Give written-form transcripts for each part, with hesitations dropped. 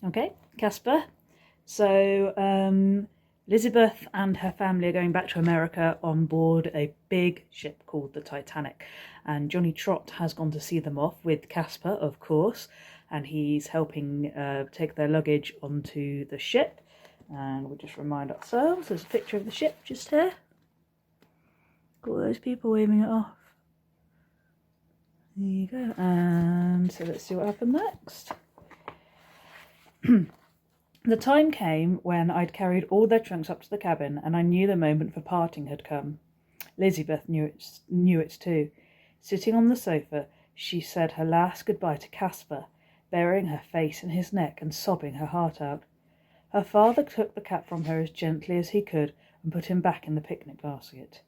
Okay, Kaspar. So Elizabeth and her family are going back to America on board a big ship called the Titanic. And Johnny Trott has gone to see them off with Kaspar, of course, and he's helping take their luggage onto the ship. And we'll just remind ourselves, there's a picture of the ship just here. Got all those people waving it off. There you go. And so let's see what happened next. The time came when I'd carried all their trunks up to the cabin, and I knew the moment for parting had come. Elizabeth knew it too. Sitting on the sofa, she said her last goodbye to Kaspar, burying her face in his neck and sobbing her heart out. Her father took the cap from her as gently as he could and put him back in the picnic basket.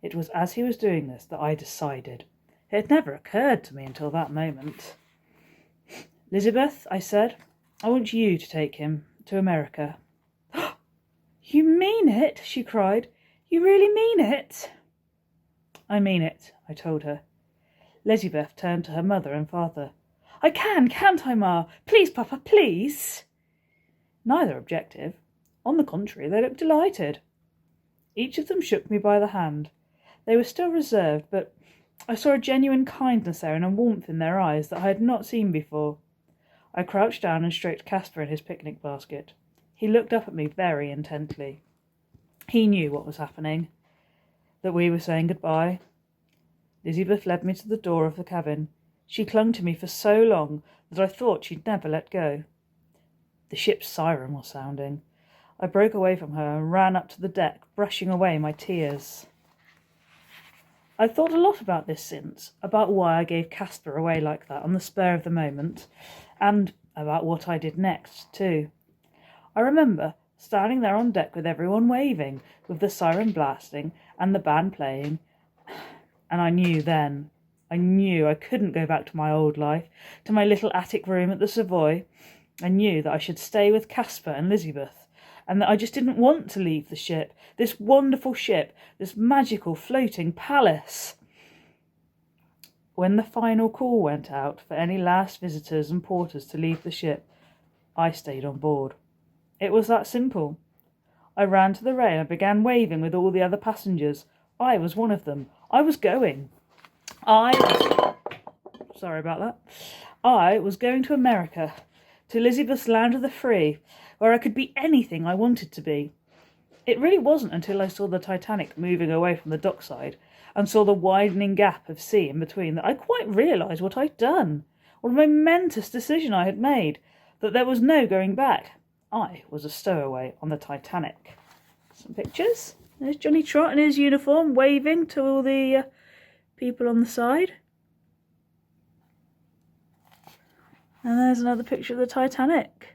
It was as he was doing this that I decided. It had never occurred to me until that moment. Elizabeth, I said, I want you to take him to America. You mean it? She cried. You really mean it? I mean it, I told her. Elizabeth turned to her mother and father. I can't I, Ma? Please, Papa, please. Neither objective. On the contrary, they looked delighted. Each of them shook me by the hand. They were still reserved, but I saw a genuine kindness there and a warmth in their eyes that I had not seen before. I crouched down and stroked Kaspar in his picnic basket. He looked up at me very intently. He knew what was happening, that we were saying goodbye. Elizabeth led me to the door of the cabin. She clung to me for so long that I thought she'd never let go. The ship's siren was sounding. I broke away from her and ran up to the deck, brushing away my tears. I've thought a lot about this since, about why I gave Kaspar away like that on the spur of the moment, and about what I did next, too. I remember standing there on deck with everyone waving, with the siren blasting and the band playing, and I knew I couldn't go back to my old life, to my little attic room at the Savoy. I knew that I should stay with Kaspar and Elizabeth, and that I just didn't want to leave the ship, this wonderful ship, this magical floating palace. When the final call went out for any last visitors and porters to leave the ship, I stayed on board. It was that simple. I ran to the rail and began waving with all the other passengers. I was one of them. I was going. Sorry about that. I was going to America, to Elizabeth's land of the free, where I could be anything I wanted to be. It really wasn't until I saw the Titanic moving away from the dockside and saw the widening gap of sea in between that I quite realised what I'd done, what a momentous decision I had made, that there was no going back. I was a stowaway on the Titanic. Some pictures. There's Johnny Trott in his uniform, waving to all the people on the side. And there's another picture of the Titanic.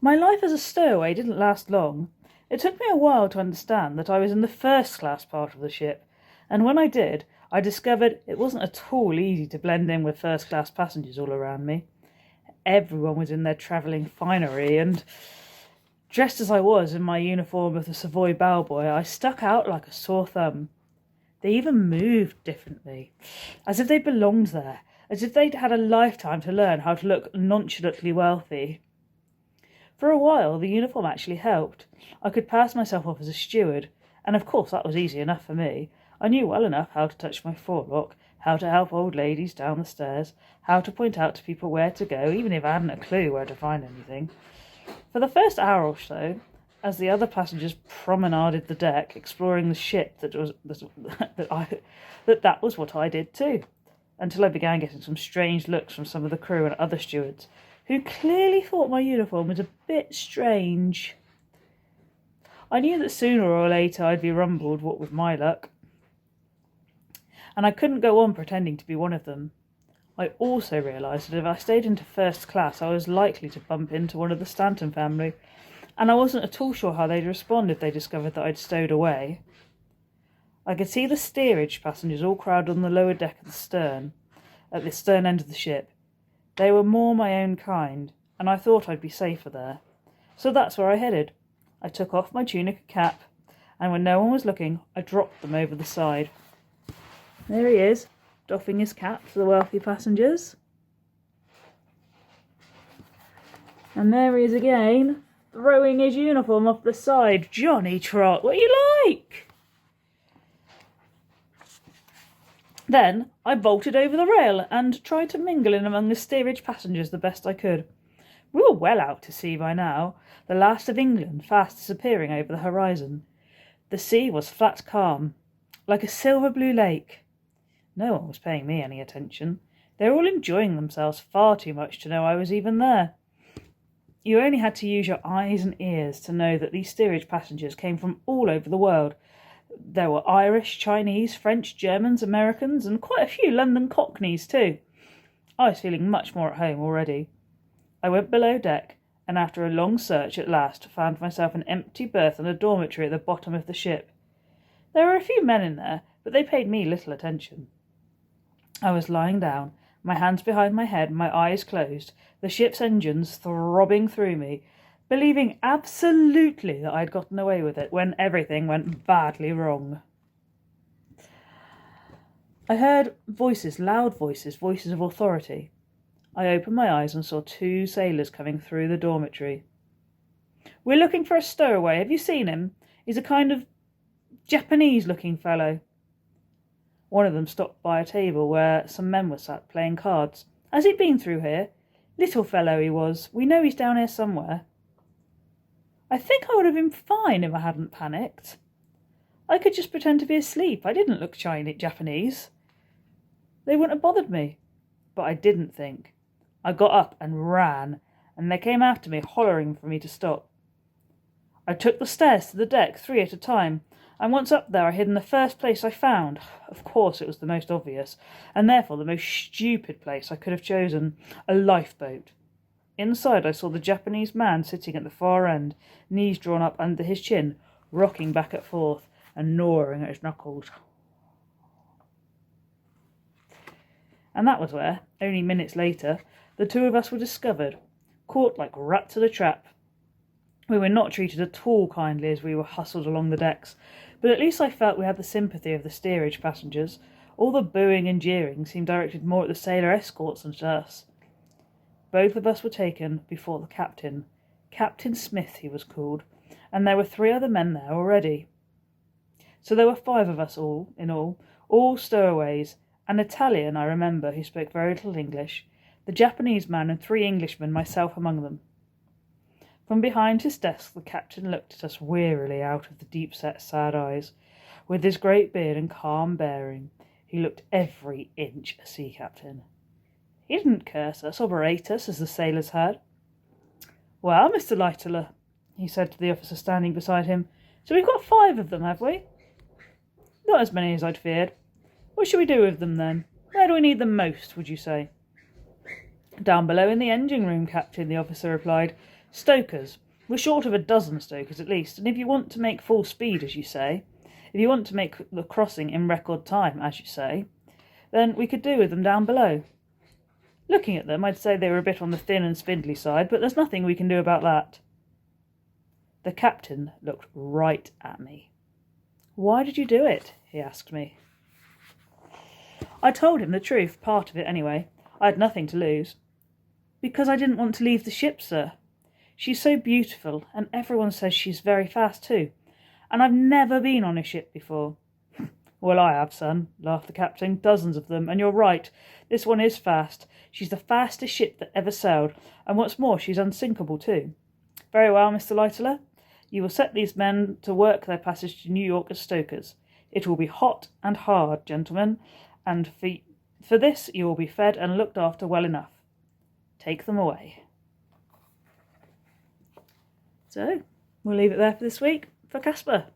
My life as a stowaway didn't last long. It took me a while to understand that I was in the first-class part of the ship, and when I did, I discovered it wasn't at all easy to blend in with first-class passengers all around me. Everyone was in their travelling finery, and dressed as I was in my uniform of the Savoy bellboy, I stuck out like a sore thumb. They even moved differently, as if they belonged there, as if they'd had a lifetime to learn how to look nonchalantly wealthy. For a while, the uniform actually helped. I could pass myself off as a steward, and of course that was easy enough for me. I knew well enough how to touch my forelock, how to help old ladies down the stairs, how to point out to people where to go, even if I hadn't a clue where to find anything. For the first hour or so, as the other passengers promenaded the deck, exploring the ship, that was what I did too, until I began getting some strange looks from some of the crew and other stewards, who clearly thought my uniform was a bit strange. I knew that sooner or later I'd be rumbled, what with my luck, and I couldn't go on pretending to be one of them. I also realised that if I stayed into first class, I was likely to bump into one of the Stanton family, and I wasn't at all sure how they'd respond if they discovered that I'd stowed away. I could see the steerage passengers all crowded on the lower deck at the stern end of the ship. They were more my own kind, and I thought I'd be safer there. So that's where I headed. I took off my tunic and cap and when no one was looking, I dropped them over the side. There he is, doffing his cap for the wealthy passengers. And there he is again, throwing his uniform off the side. Johnny Trot, what are you like? Then I bolted over the rail and tried to mingle in among the steerage passengers the best I could. We were well out to sea by now, the last of England fast disappearing over the horizon. The sea was flat calm, like a silver blue lake. No one was paying me any attention. They were all enjoying themselves far too much to know I was even there. You only had to use your eyes and ears to know that these steerage passengers came from all over the world. There were Irish, Chinese, French, Germans, Americans, and quite a few London cockneys too. I was feeling much more at home already. I went below deck, and after a long search at last found myself an empty berth in a dormitory at the bottom of the ship. There were a few men in there, but they paid me little attention. I was lying down, my hands behind my head, my eyes closed, the ship's engines throbbing through me, believing absolutely that I'd gotten away with it when everything went badly wrong. I heard voices, loud voices, voices of authority. I opened my eyes and saw 2 sailors coming through the dormitory. "We're looking for a stowaway. Have you seen him? He's a kind of Japanese-looking fellow." One of them stopped by a table where some men were sat playing cards. "Has he been through here? Little fellow he was. We know he's down here somewhere." I think I would have been fine if I hadn't panicked. I could just pretend to be asleep. I didn't look Japanese. They wouldn't have bothered me. But I didn't think. I got up and ran, and they came after me, hollering for me to stop. I took the stairs to the deck, 3 at a time, and once up there I hid in the first place I found. Of course it was the most obvious, and therefore the most stupid place I could have chosen, a lifeboat. Inside I saw the Japanese man sitting at the far end, knees drawn up under his chin, rocking back and forth, and gnawing at his knuckles. And that was where, only minutes later, the 2 of us were discovered, caught like rats in a trap. We were not treated at all kindly as we were hustled along the decks, but at least I felt we had the sympathy of the steerage passengers. All the booing and jeering seemed directed more at the sailor escorts than at us. Both of us were taken before the captain. Captain Smith he was called, and there were 3 other men there already. So there were 5 of us all stowaways. An Italian, I remember, who spoke very little English, the Japanese man and 3 Englishmen, myself among them. From behind his desk the captain looked at us wearily out of the deep-set sad eyes. With his great beard and calm bearing, he looked every inch a sea captain. He didn't curse us or berate us as the sailors had. "Well, Mr. Lightoller," he said to the officer standing beside him, "so we've got 5 of them, have we?" "Not as many as I'd feared. What shall we do with them, then? Where do we need them most, would you say?" "Down below in the engine room, Captain," the officer replied. "Stokers. We're short of a dozen stokers at least, and if you want to make full speed, as you say, if you want to make the crossing in record time, as you say, then we could do with them down below. Looking at them, I'd say they were a bit on the thin and spindly side, but there's nothing we can do about that." The captain looked right at me. "Why did you do it?" he asked me. I told him the truth, part of it anyway. I had nothing to lose. "Because I didn't want to leave the ship, sir. She's so beautiful, and everyone says she's very fast too. And I've never been on a ship before." "Well, I have, son," laughed the captain. "Dozens of them, and you're right. This one is fast. She's the fastest ship that ever sailed, and what's more, she's unsinkable too. Very well, Mr. Lightoller. You will set these men to work their passage to New York as stokers. It will be hot and hard, gentlemen, and for this you will be fed and looked after well enough. Take them away." So, we'll leave it there for this week. For Kaspar.